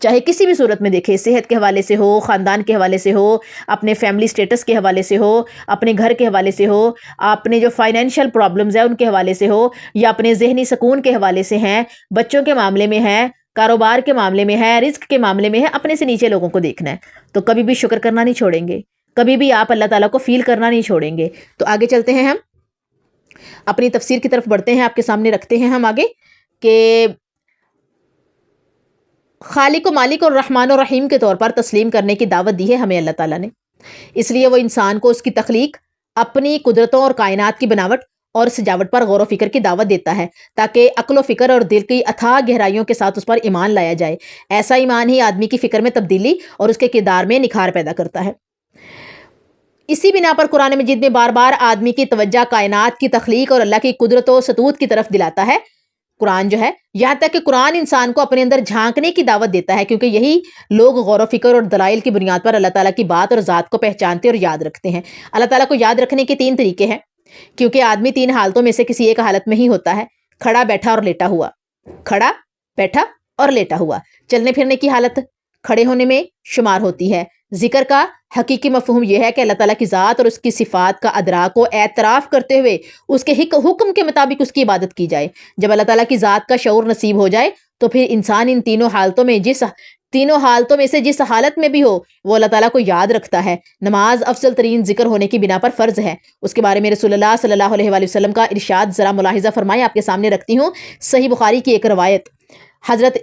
چاہے کسی بھی صورت میں دیکھے، صحت کے حوالے سے ہو، خاندان کے حوالے سے ہو، اپنے فیملی سٹیٹس کے حوالے سے ہو، اپنے گھر کے حوالے سے ہو، اپنے جو فائنینشیل پرابلمز ہیں ان کے حوالے سے ہو، یا اپنے ذہنی سکون کے حوالے سے ہیں، بچوں کے معاملے میں ہے، کاروبار کے معاملے میں ہے، رزق کے معاملے میں ہے، اپنے سے نیچے لوگوں کو دیکھنا ہے، تو کبھی بھی شکر کرنا نہیں چھوڑیں گے، کبھی بھی آپ اللہ تعالیٰ کو فیل کرنا نہیں چھوڑیں گے۔ تو آگے چلتے ہیں، ہم اپنی تفسیر کی طرف بڑھتے ہیں، آپ کے سامنے رکھتے ہیں ہم آگے کہ خالق و مالک اور رحمان و رحیم کے طور پر تسلیم کرنے کی دعوت دی ہے ہمیں اللہ تعالیٰ نے۔ اس لیے وہ انسان کو اس کی تخلیق، اپنی قدرتوں اور کائنات کی بناوٹ اور سجاوٹ پر غور و فکر کی دعوت دیتا ہے، تاکہ عقل و فکر اور دل کی اتھاہ گہرائیوں کے ساتھ اس پر ایمان لایا جائے۔ ایسا ایمان ہی آدمی کی فکر میں تبدیلی اور اس کے کردار میں نکھار پیدا کرتا ہے۔ اسی بنا پر قرآن مجید میں بار بار آدمی کی توجہ کائنات کی تخلیق اور اللہ کی قدرت و ستوت کی طرف دلاتا ہے قرآن جو ہے، یہاں تک کہ قرآن انسان کو اپنے اندر جھانکنے کی دعوت دیتا ہے، کیونکہ یہی لوگ غور و فکر اور دلائل کی بنیاد پر اللہ تعالیٰ کی بات اور ذات کو پہچانتے اور یاد رکھتے ہیں۔ اللہ تعالیٰ کو یاد رکھنے کے 3 طریقے ہیں، کیونکہ آدمی 3 حالتوں میں سے کسی ایک حالت میں ہی ہوتا ہے: کھڑا، بیٹھا اور لیٹا ہوا۔ کھڑا، بیٹھا اور لیٹا ہوا۔ چلنے پھرنے کی حالت کھڑے ہونے میں شمار ہوتی ہے۔ ذکر کا حقیقی مفہوم یہ ہے کہ اللہ تعالیٰ کی ذات اور اس کی صفات کا ادراک و اعتراف کرتے ہوئے اس کے حکم کے مطابق اس کی عبادت کی جائے۔ جب اللہ تعالیٰ کی ذات کا شعور نصیب ہو جائے تو پھر انسان ان تینوں حالتوں میں سے جس حالت میں بھی ہو وہ اللہ تعالیٰ کو یاد رکھتا ہے۔ نماز افضل ترین ذکر ہونے کی بنا پر فرض ہے۔ اس کے بارے میں رسول اللہ صلی اللہ علیہ وآلہ وسلم کا ارشاد ذرا ملاحظہ فرمائیں، آپ کے سامنے رکھتی ہوں۔ صحیح بخاری کی ایک روایت، حضرت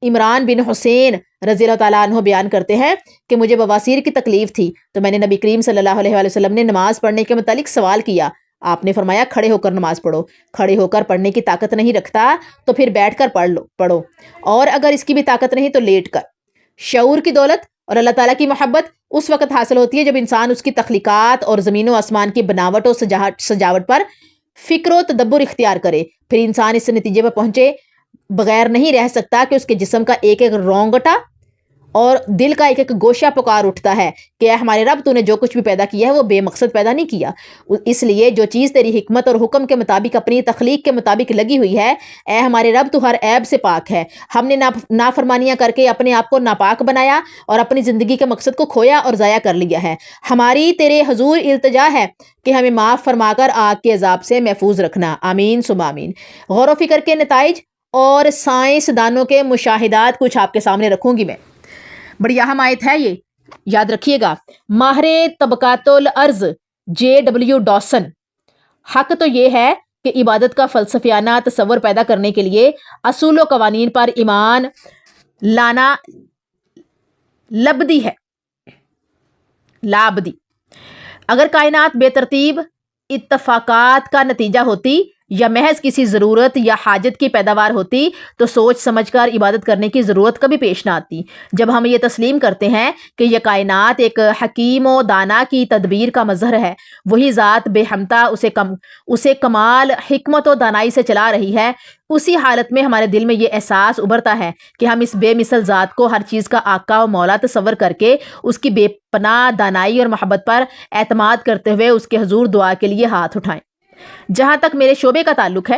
عمران بن حسین رضی اللہ تعالیٰ عنہ بیان کرتے ہیں کہ مجھے بواسیر کی تکلیف تھی تو میں نے نبی کریم صلی اللہ علیہ وآلہ وسلم نے نماز پڑھنے کے متعلق سوال کیا۔ آپ نے فرمایا کھڑے ہو کر نماز پڑھو، کھڑے ہو کر پڑھنے کی طاقت نہیں رکھتا تو پھر بیٹھ کر پڑھو، اور اگر اس کی بھی طاقت نہیں تو لیٹ کر۔ شعور کی دولت اور اللہ تعالیٰ کی محبت اس وقت حاصل ہوتی ہے جب انسان اس کی تخلیقات اور زمین و آسمان کی بناوٹ و سجاوٹ پر فکر و تدبر اختیار کرے۔ پھر انسان اس نتیجے پر پہنچے بغیر نہیں رہ سکتا کہ اس کے جسم کا ایک ایک رونگٹا اور دل کا ایک ایک گوشہ پکار اٹھتا ہے کہ اے ہمارے رب، تو نے جو کچھ بھی پیدا کیا ہے وہ بے مقصد پیدا نہیں کیا، اس لیے جو چیز تیری حکمت اور حکم کے مطابق اپنی تخلیق کے مطابق لگی ہوئی ہے، اے ہمارے رب تو ہر عیب سے پاک ہے۔ ہم نے نافرمانیاں کر کے اپنے آپ کو ناپاک بنایا اور اپنی زندگی کے مقصد کو کھویا اور ضائع کر لیا ہے۔ ہماری تیرے حضور التجا ہے کہ ہمیں معاف فرما کر آگ کے عذاب سے محفوظ رکھنا، آمین ثم آمین۔ غور و فکر کے نتائج اور سائنس دانوں کے مشاہدات کچھ آپ کے سامنے رکھوں گی میں۔ بڑی اہم آیت ہے یہ، یاد رکھیے گا۔ ماہر طبقات الارض JW ڈاسن، حق تو یہ ہے کہ عبادت کا فلسفیانہ تصور پیدا کرنے کے لیے اصول و قوانین پر ایمان لانا لابدی ہے، لابدی۔ اگر کائنات بے ترتیب اتفاقات کا نتیجہ ہوتی یا محض کسی ضرورت یا حاجت کی پیداوار ہوتی تو سوچ سمجھ کر عبادت کرنے کی ضرورت کبھی پیش نہ آتی۔ جب ہم یہ تسلیم کرتے ہیں کہ یہ کائنات ایک حکیم و دانا کی تدبیر کا مظہر ہے، وہی ذات بے ہمتا اسے کمال حکمت و دانائی سے چلا رہی ہے، اسی حالت میں ہمارے دل میں یہ احساس ابھرتا ہے کہ ہم اس بے مثل ذات کو ہر چیز کا آقا و مولا تصور کر کے اس کی بے پناہ دانائی اور محبت پر اعتماد کرتے ہوئے اس کے حضور دعا کے لیے ہاتھ اٹھائیں۔ جہاں تک میرے شعبے کا تعلق ہے،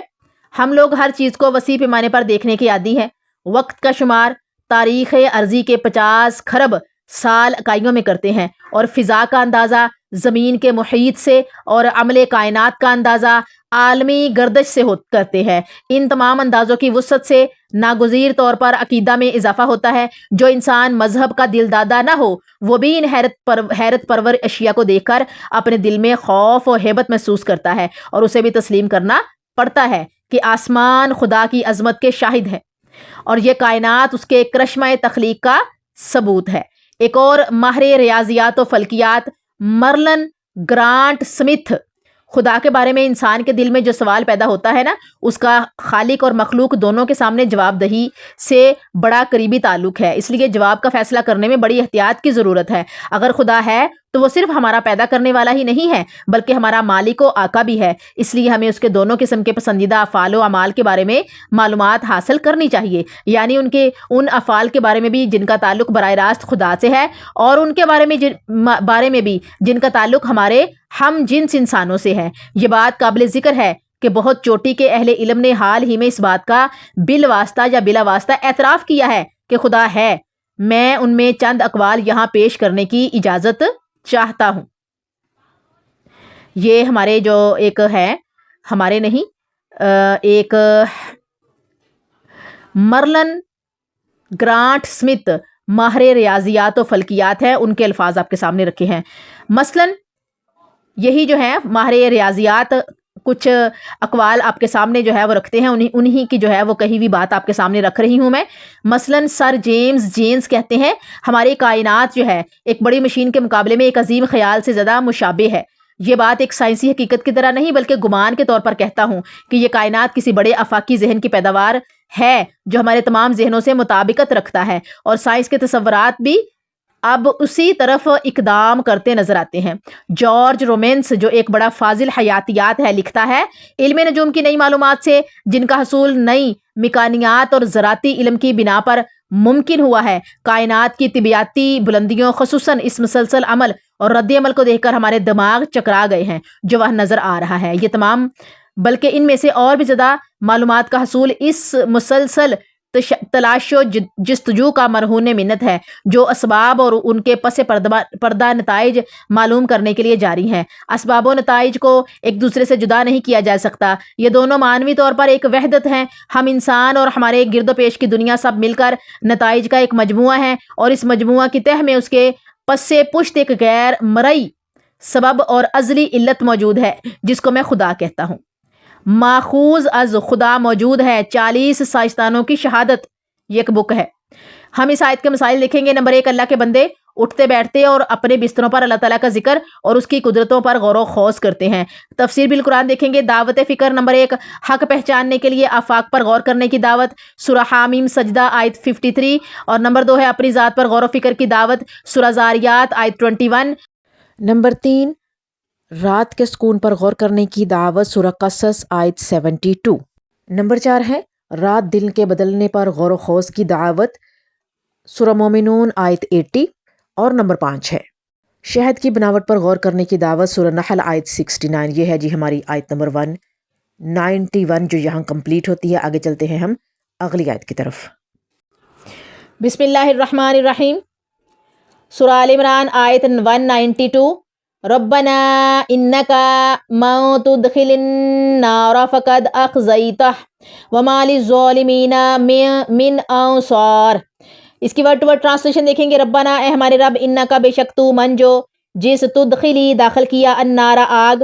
ہم لوگ ہر چیز کو وسیع پیمانے پر دیکھنے کے عادی ہیں۔ وقت کا شمار تاریخ ارضی کے 50 کھرب سال اکائیوں میں کرتے ہیں، اور فضا کا اندازہ زمین کے محیط سے اور عمل کائنات کا اندازہ عالمی گردش سے کرتے ہیں۔ ان تمام اندازوں کی وسعت سے ناگزیر طور پر عقیدہ میں اضافہ ہوتا ہے۔ جو انسان مذہب کا دل دادا نہ ہو وہ بھی ان حیرت پرور اشیاء کو دیکھ کر اپنے دل میں خوف و ہیبت محسوس کرتا ہے، اور اسے بھی تسلیم کرنا پڑتا ہے کہ آسمان خدا کی عظمت کے شاہد ہے اور یہ کائنات اس کے کرشمہ تخلیق کا ثبوت ہے۔ ایک اور ماہر ریاضیات و فلکیات مرلن گرانٹ سمتھ، خدا کے بارے میں انسان کے دل میں جو سوال پیدا ہوتا ہے نا، اس کا خالق اور مخلوق دونوں کے سامنے جواب دہی سے بڑا قریبی تعلق ہے، اس لیے جواب کا فیصلہ کرنے میں بڑی احتیاط کی ضرورت ہے۔ اگر خدا ہے تو وہ صرف ہمارا پیدا کرنے والا ہی نہیں ہے بلکہ ہمارا مالک و آقا بھی ہے، اس لیے ہمیں اس کے دونوں قسم کے پسندیدہ افعال و اعمال کے بارے میں معلومات حاصل کرنی چاہیے، یعنی ان افعال کے بارے میں بھی جن کا تعلق براہ راست خدا سے ہے، اور ان کے بارے میں بھی جن کا تعلق ہمارے ہم جنس انسانوں سے ہے۔ یہ بات قابل ذکر ہے کہ بہت چوٹی کے اہل علم نے حال ہی میں اس بات کا بالواسطہ یا بلا واسطہ اعتراف کیا ہے کہ خدا ہے، میں ان میں چند اقوال یہاں پیش کرنے کی اجازت چاہتا ہوں۔ یہ ہمارے جو ایک ہے، ہمارے نہیں، ایک مرلن گرانٹ سمتھ ماہر ریاضیات و فلکیات ہے، ان کے الفاظ آپ کے سامنے رکھے ہیں۔ مثلاً یہی جو ہے ماہر ریاضیات کچھ اقوال آپ کے سامنے جو ہے وہ رکھتے ہیں، انہی کی جو ہے وہ کہی ہوئی بات آپ کے سامنے رکھ رہی ہوں میں۔ مثلاً سر جیمز جینز کہتے ہیں ہماری کائنات جو ہے ایک بڑی مشین کے مقابلے میں ایک عظیم خیال سے زیادہ مشابہ ہے۔ یہ بات ایک سائنسی حقیقت کی طرح نہیں بلکہ گمان کے طور پر کہتا ہوں کہ یہ کائنات کسی بڑے آفاقی ذہن کی پیداوار ہے جو ہمارے تمام ذہنوں سے مطابقت رکھتا ہے، اور سائنس کے تصورات بھی اب اسی طرف اقدام کرتے نظر آتے ہیں۔ جارج رومنس جو ایک بڑا فاضل حیاتیات ہے لکھتا ہے علم نجوم کی نئی معلومات سے جن کا حصول نئی مکانیات اور زراعتی علم کی بنا پر ممکن ہوا ہے، کائنات کی طبیعتی بلندیوں خصوصاً اس مسلسل عمل اور رد عمل کو دیکھ کر ہمارے دماغ چکرا گئے ہیں جو وہ نظر آ رہا ہے۔ یہ تمام بلکہ ان میں سے اور بھی زیادہ معلومات کا حصول اس مسلسل تلاش و جستجو کا مرہون منت ہے جو اسباب اور ان کے پس پردہ نتائج معلوم کرنے کے لیے جاری ہیں۔ اسباب و نتائج کو ایک دوسرے سے جدا نہیں کیا جا سکتا، یہ دونوں معنوی طور پر ایک وحدت ہیں۔ ہم انسان اور ہمارے گرد و پیش کی دنیا سب مل کر نتائج کا ایک مجموعہ ہیں، اور اس مجموعہ کی تہ میں اس کے پس پشت ایک غیر مرئی سبب اور ازلی علت موجود ہے جس کو میں خدا کہتا ہوں۔ ماخوذ از خدا موجود ہے 40 سائنسدانوں کی شہادت، یہ ایک بک ہے۔ ہم اس آیت کے مسائل دیکھیں گے۔ نمبر 1، اللہ کے بندے اٹھتے بیٹھتے اور اپنے بستروں پر اللہ تعالیٰ کا ذکر اور اس کی قدرتوں پر غور و خوض کرتے ہیں۔ تفسیر بالقرآن دیکھیں گے۔ دعوت فکر نمبر 1، حق پہچاننے کے لیے آفاق پر غور کرنے کی دعوت، سورہ حامیم سجدہ آیت 53، اور نمبر 2 ہے اپنی ذات پر غور و فکر کی دعوت، سورہ زاریات آیت 21۔ نمبر 3، رات کے سکون پر غور کرنے کی دعوت، سورہ قصص آیت 72۔ نمبر 4 ہے رات دل کے بدلنے پر غور و خوض کی دعوت، سورہ مومنون آیت 80، اور نمبر 5 ہے شہد کی بناوٹ پر غور کرنے کی دعوت، سورہ نحل آیت 69۔ یہ ہے جی ہماری آیت نمبر 191 جو یہاں کمپلیٹ ہوتی ہے۔ آگے چلتے ہیں ہم اگلی آیت کی طرف۔ بسم اللہ الرحمن الرحیم، سورہ آل عمران آیت 192۔ ربنا انکا من تدخل النار فقد اخزیتہ وما للظالمین من انصار۔ اس کی ورڈ ٹو ورڈ ٹرانسلیشن دیکھیں گے۔ ربنا اے ہمارے رب، انکا بے شک تو، من جو جس، تدخلی داخل کیا، النار آگ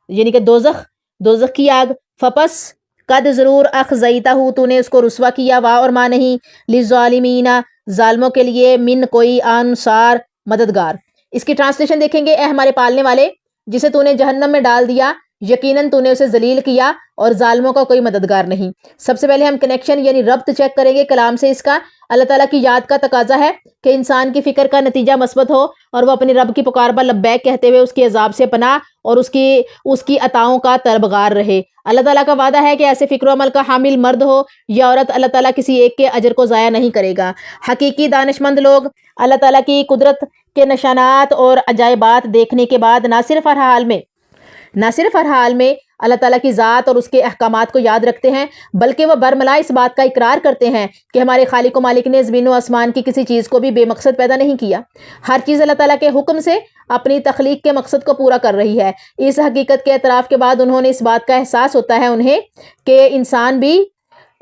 یعنی کہ دوزخ کی آگ، فپس قد ضرور، اخزیتہ تو نے اس کو رسوا کیا، وا اور ما نہیں، للظالمین ظالموں کے لیے، من کوئی، انصار مددگار۔ اس کی ٹرانسلیشن دیکھیں گے۔ اے ہمارے پالنے والے جسے تو نے جہنم میں ڈال دیا، یقیناً تو نے اسے ذلیل کیا اور ظالموں کا کوئی مددگار نہیں۔ سب سے پہلے ہم کنیکشن یعنی ربط چیک کریں گے کلام سے۔ اس کا اللہ تعالیٰ کی یاد کا تقاضا ہے کہ انسان کی فکر کا نتیجہ مثبت ہو اور وہ اپنے رب کی پکار پر لبیک کہتے ہوئے اس کے عذاب سے پناہ اور اس کی عطاؤں کا طلبگار رہے۔ اللہ تعالیٰ کا وعدہ ہے کہ ایسے فکر و عمل کا حامل مرد ہو یا عورت، اللہ تعالیٰ کسی ایک کے اجر کو ضائع نہیں کرے گا۔ حقیقی دانشمند لوگ اللہ تعالیٰ کی قدرت کے نشانات اور عجائبات دیکھنے کے بعد نہ صرف ہر حال میں اللہ تعالیٰ کی ذات اور اس کے احکامات کو یاد رکھتے ہیں بلکہ وہ برملا اس بات کا اقرار کرتے ہیں کہ ہمارے خالق و مالک نے زمین و آسمان کی کسی چیز کو بھی بے مقصد پیدا نہیں کیا۔ ہر چیز اللہ تعالیٰ کے حکم سے اپنی تخلیق کے مقصد کو پورا کر رہی ہے۔ اس حقیقت کے اعتراف کے بعد انہوں نے اس بات کا احساس ہوتا ہے انہیں کہ انسان بھی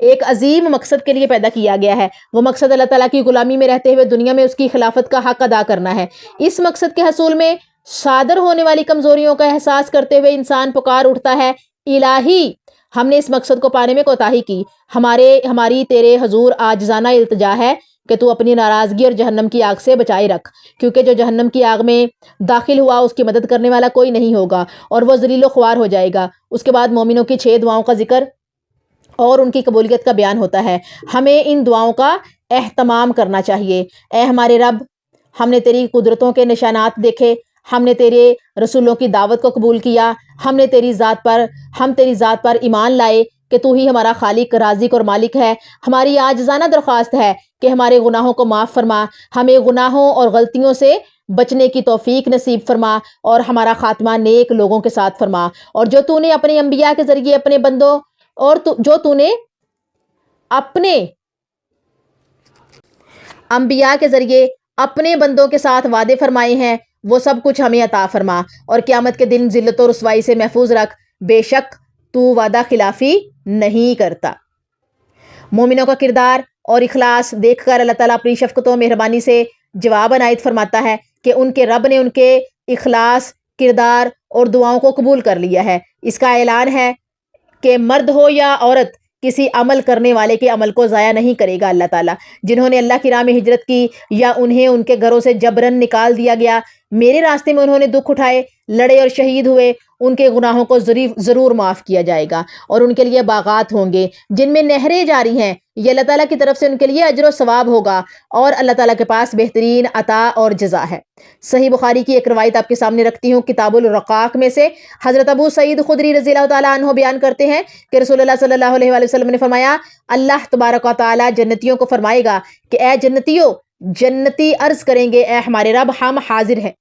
ایک عظیم مقصد کے لیے پیدا کیا گیا ہے۔ وہ مقصد اللہ تعالیٰ کی غلامی میں رہتے ہوئے دنیا میں اس کی خلافت کا حق ادا کرنا ہے۔ اس مقصد کے حصول میں صادر ہونے والی کمزوریوں کا احساس کرتے ہوئے انسان پکار اٹھتا ہے، الہی ہم نے اس مقصد کو پانے میں کوتاہی کی، ہماری تیرے حضور عاجزانہ التجا ہے کہ تو اپنی ناراضگی اور جہنم کی آگ سے بچائے رکھ، کیونکہ جو جہنم کی آگ میں داخل ہوا اس کی مدد کرنے والا کوئی نہیں ہوگا اور وہ ذلیل و خوار ہو جائے گا۔ اس کے بعد مومنوں کی 6 دعاؤں کا ذکر اور ان کی قبولیت کا بیان ہوتا ہے۔ ہمیں ان دعاؤں کا اہتمام کرنا چاہیے۔ اے ہمارے رب، ہم نے تیری قدرتوں کے نشانات دیکھے، ہم نے تیرے رسولوں کی دعوت کو قبول کیا، ہم تیری ذات پر ایمان لائے کہ تو ہی ہمارا خالق، رازق اور مالک ہے۔ ہماری عاجزانہ درخواست ہے کہ ہمارے گناہوں کو معاف فرما، ہمیں گناہوں اور غلطیوں سے بچنے کی توفیق نصیب فرما اور ہمارا خاتمہ نیک لوگوں کے ساتھ فرما۔ اور جو تو نے اپنے انبیاء کے ذریعے اپنے بندوں جو تو نے انبیاء کے ذریعے اپنے بندوں کے ساتھ وعدے فرمائے ہیں، وہ سب کچھ ہمیں عطا فرما، اور قیامت کے دن ذلت و رسوائی سے محفوظ رکھ، بے شک تو وعدہ خلافی نہیں کرتا۔ مومنوں کا کردار اور اخلاص دیکھ کر اللہ تعالیٰ اپنی شفقت و مہربانی سے جواب عنایت فرماتا ہے کہ ان کے رب نے ان کے اخلاص، کردار اور دعاؤں کو قبول کر لیا ہے۔ اس کا اعلان ہے کہ مرد ہو یا عورت، کسی عمل کرنے والے کے عمل کو ضائع نہیں کرے گا اللہ تعالیٰ۔ جنہوں نے اللہ کی راہ میں ہجرت کی یا انہیں ان کے گھروں سے جبراً نکال دیا گیا، میرے راستے میں انہوں نے دکھ اٹھائے، لڑے اور شہید ہوئے، ان کے گناہوں کو ضرور معاف کیا جائے گا، اور ان کے لیے باغات ہوں گے جن میں نہریں جاری ہیں، یہ اللہ تعالیٰ کی طرف سے ان کے لیے اجر و ثواب ہوگا، اور اللہ تعالیٰ کے پاس بہترین عطا اور جزا ہے۔ صحیح بخاری کی ایک روایت آپ کے سامنے رکھتی ہوں، کتاب الرقاق میں سے حضرت ابو سعید خدری رضی اللہ تعالیٰ عنہ بیان کرتے ہیں کہ رسول اللہ صلی اللہ علیہ وآلہ وسلم نے فرمایا، اللہ تبارک و تعالیٰ جنتیوں کو فرمائے گا کہ اے جنتیوں، جنتی عرض کریں گے اے ہمارے رب ہم حاضر ہیں۔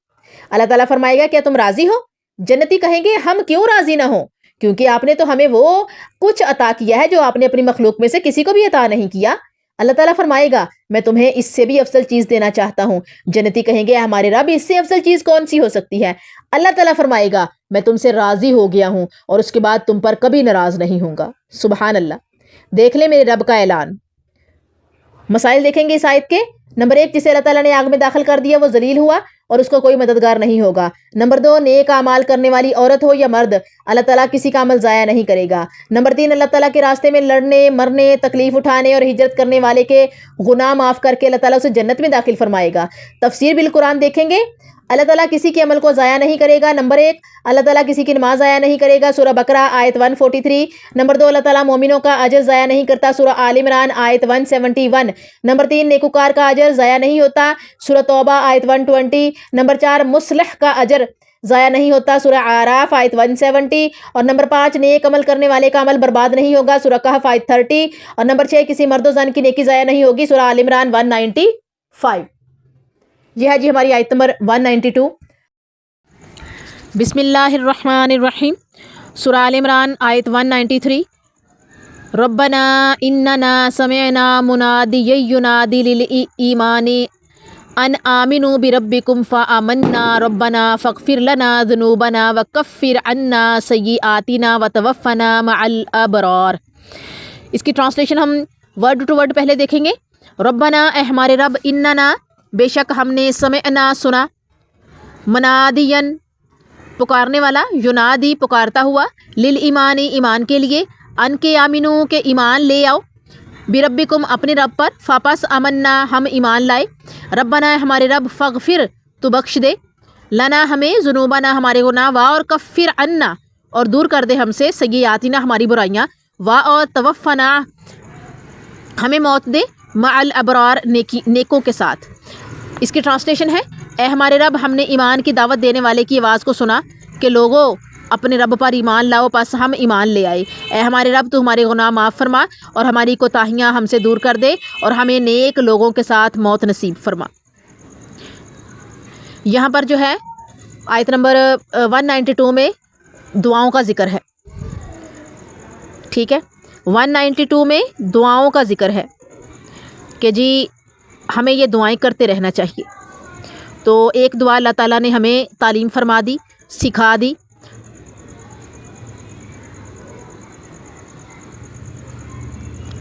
اللہ تعالیٰ فرمائے گا کیا تم راضی ہو؟ جنتی کہیں گے ہم کیوں راضی نہ ہوں، کیونکہ آپ نے تو ہمیں وہ کچھ عطا کیا ہے جو آپ نے اپنی مخلوق میں سے کسی کو بھی عطا نہیں کیا۔ اللہ تعالیٰ فرمائے گا میں تمہیں اس سے بھی افضل چیز دینا چاہتا ہوں۔ جنتی کہیں گے ہمارے رب اس سے افضل چیز کون سی ہو سکتی ہے؟ اللہ تعالیٰ فرمائے گا میں تم سے راضی ہو گیا ہوں اور اس کے بعد تم پر کبھی ناراض نہیں ہوں گا۔ سبحان اللہ۔ دیکھ لیں میرے رب کا اعلان۔ مسائل دیکھیں گے اس آیت کے۔ نمبر 1، جسے اللہ تعالیٰ نے آگ میں داخل کر دیا وہ ذلیل ہوا اور اس کو کوئی مددگار نہیں ہوگا۔ نمبر 2، نیک اعمال کرنے والی عورت ہو یا مرد، اللہ تعالیٰ کسی کا عمل ضائع نہیں کرے گا۔ نمبر 3، اللہ تعالیٰ کے راستے میں لڑنے، مرنے، تکلیف اٹھانے اور ہجرت کرنے والے کے گناہ معاف کر کے اللہ تعالیٰ اسے جنت میں داخل فرمائے گا۔ تفسیر بالقرآن دیکھیں گے، اللہ تعالیٰ کسی کے عمل کو ضائع نہیں کرے گا۔ نمبر 1، اللہ تعالیٰ کسی کی نماز ضائع نہیں کرے گا، سورہ بقرہ آیت 143۔ نمبر 2، اللہ تعالیٰ مومنوں کا اجر ضائع نہیں کرتا، سورہ آل عمران آیت 171۔ نمبر 3، نیکوکار کا اجر ضائع نہیں ہوتا، سورہ توبہ آیت 120۔ نمبر 4، مصلح کا اجر ضائع نہیں ہوتا، سورہ اعراف آیت 170۔ اور نمبر 5، نیک عمل کرنے والے کا عمل برباد نہیں ہوگا، سورہ کہف آیت 30۔ اور نمبر 6، کسی مرد و زن کی نیکی ضائع نہیں ہوگی، سورہ آل عمران 195۔ یہ ہے جی ہماری آیت نمبر 192۔ بسم اللہ الرحمن الرحیم، سورہ آل عمران آیت 193۔ ربنا اننا سمعنا منادیا ینادی للایمان ان آمنوا بربکم فآمنا ربنا فاغفر لنا ذنوبنا وکفر عنا سیئاتنا وتوفنا مع الابرار۔ اس کی ٹرانسلیشن ہم ورڈ ٹو ورڈ پہلے دیکھیں گے۔ ربنا، اے ہمارے رب، اننا، بے شک ہم نے، سمعنا سنا، منادین پکارنے والا، ینادی پکارتا ہوا، للایمان ایمان کے لیے، ان کے آمنو کے ایمان لے آؤ، بربکم اپنے رب پر، فاپس آمنا ہم ایمان لائے، ربنا ہمارے رب، فغفر تو بخش دے، لنا ہمیں، ذنوبنا ہمارے گناہ، وا اور کفر عنا اور دور کر دے ہم سے، سیئاتنا ہماری برائیاں، وا اور توفنا ہمیں موت دے، مع الابرار نیکوں کے ساتھ۔ اس کی ٹرانسلیشن ہے، اے ہمارے رب، ہم نے ایمان کی دعوت دینے والے کی آواز کو سنا کہ لوگوں اپنے رب پر ایمان لاؤ، پس ہم ایمان لے آئے۔ اے ہمارے رب، تو ہمارے گناہ معاف فرما اور ہماری کوتاہیاں ہم سے دور کر دے اور ہمیں نیک لوگوں کے ساتھ موت نصیب فرما۔ یہاں پر جو ہے آیت نمبر 192 میں دعاؤں کا ذکر ہے، ٹھیک ہے۔ 192 میں دعاؤں کا ذکر ہے کہ جی ہمیں یہ دعائیں کرتے رہنا چاہیے۔ تو ایک دعا اللہ تعالیٰ نے ہمیں تعلیم فرما دی، سکھا دی،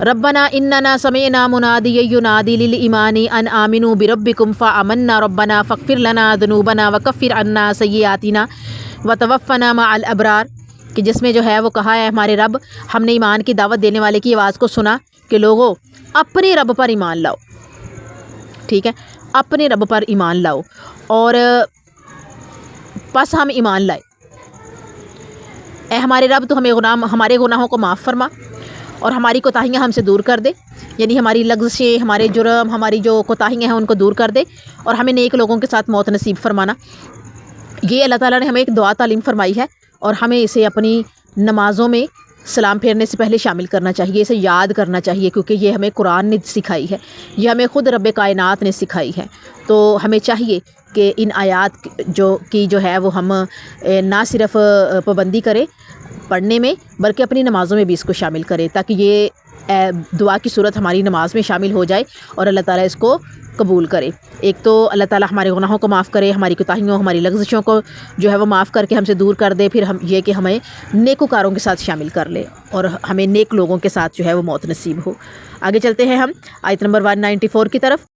ربنا اننا سمعنا منادیا ینادی للایمان ان آمنوا بربکم فآمنا ربنا فاغفر لنا ذنوبنا وکفر عنا سیئاتنا وتوفنا مع الابرار، کہ جس میں جو ہے وہ کہا ہے ہمارے رب، ہم نے ایمان کی دعوت دینے والے کی آواز کو سنا کہ لوگوں اپنے رب پر ایمان لاؤ، ٹھیک ہے، اپنے رب پر ایمان لاؤ، اور پس ہم ایمان لائے۔ اے ہمارے رب، تو ہمارے گناہوں کو معاف فرما اور ہماری کوتاہیاں ہم سے دور کر دے، یعنی ہماری لغزشیں، ہمارے جرم، ہماری جو کوتاہیاں ہیں ان کو دور کر دے اور ہمیں نیک لوگوں کے ساتھ موت نصیب فرمانا۔ یہ اللہ تعالیٰ نے ہمیں ایک دعا تعلیم فرمائی ہے اور ہمیں اسے اپنی نمازوں میں سلام پھیرنے سے پہلے شامل کرنا چاہیے، اسے یاد کرنا چاہیے، کیونکہ یہ ہمیں قرآن نے سکھائی ہے، یہ ہمیں خود رب کائنات نے سکھائی ہے۔ تو ہمیں چاہیے کہ ان آیات جو ہے وہ ہم نہ صرف پابندی کریں پڑھنے میں، بلکہ اپنی نمازوں میں بھی اس کو شامل کریں، تاکہ یہ دعا کی صورت ہماری نماز میں شامل ہو جائے اور اللہ تعالیٰ اس کو قبول کرے۔ ایک تو اللہ تعالیٰ ہمارے گناہوں کو معاف کرے، ہماری کوتاہیوں ہماری لغزشوں کو جو ہے وہ معاف کر کے ہم سے دور کر دے، پھر ہم یہ کہ ہمیں نیکوکاروں کے ساتھ شامل کر لے اور ہمیں نیک لوگوں کے ساتھ جو ہے وہ موت نصیب ہو۔ آگے چلتے ہیں ہم آیت نمبر 194 کی طرف۔